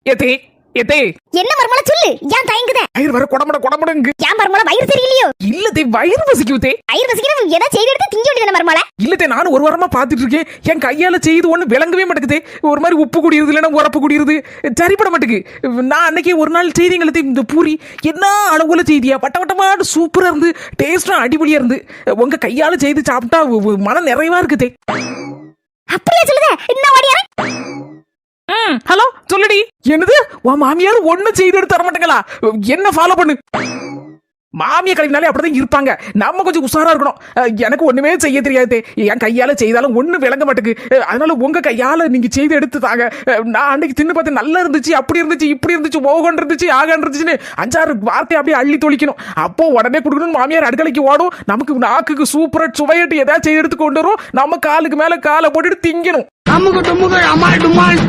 ஏத்தே ஏத்தே என்ன மர்மல சொல்லு. ஏன் தயங்குத? வயிறு வர கொடமுடங்கு. ஏன் மர்மல வயிறு சரியில்லையோ? இல்லதே வயிறு பசிக்குதே. வயிறு பசிக்கிற ஏதா செய்து எடுத்து திங்க வேண்டியதான மர்மல? இல்லதே நானும் ஒரு வாரமா பாத்துட்டு இருக்கேன். என் கையால செய்து ஒண்ணு விளங்கவே மாட்டேங்குதே. ஒரு மாதிரி உப்பு குடியிருது இல்லைன்னா உரப்பு குடியிருது. சரிப்பட மாட்டேங்குது. நான் அன்னைக்கு ஒரு நாள் செய்திங்களே இந்த பூரி என்ன அளவுல செய்தியா வட்டமா சூப்பரா இருந்து டேஸ்டும் அடிபொலியா இருந்து. உங்க கையால செய்து சாப்பிட்டா மன நிறைவா இருக்குதே. அப்படியே சொல்லுதே. இன்னும் ஓடியாரே. ஹலோ சொல்லுடி. என்னது உன் மாமியார் ஒண்ணு செய்து எடுத்து தர மாட்டேங்களா? என்ன ஃபாலோ பண்ணு. மாமியா கழினாலே அப்படிதான் இருப்பாங்க. நம்ம கொஞ்சம் உஷாரா இருக்கணும். எனக்கு ஒண்ணுமே செய்ய தெரியாது. என் கையால செய்தாலும் ஒண்ணு விளங்க மாட்டேங்குது. அதனால உங்க கையால நீங்க செய்து எடுத்து தாங்க. நான் அன்னைக்கு தின்னு பார்த்து நல்லா இருந்துச்சு, அப்படி இருந்துச்சு, இப்படி இருந்துச்சு, ஓகன் இருந்துச்சு, ஆகன் இருந்துச்சுன்னு 5-6 வார்த்தை அப்படியே அள்ளி தொளிக்கணும். அப்போ உடனே கொடுக்கணும். மாமியார் அடுக்கலைக்கு ஓடும். நமக்கு நாக்குக்கு சூப்பரா சுவையிட்டு ஏதாவது செய்து எடுத்து கொண்டு வரும். நம்ம காலுக்கு மேல காலை போட்டுட்டு திங்கணும். அம்முக்கு டும்முக்கு அம்மாள் டும்மாள்.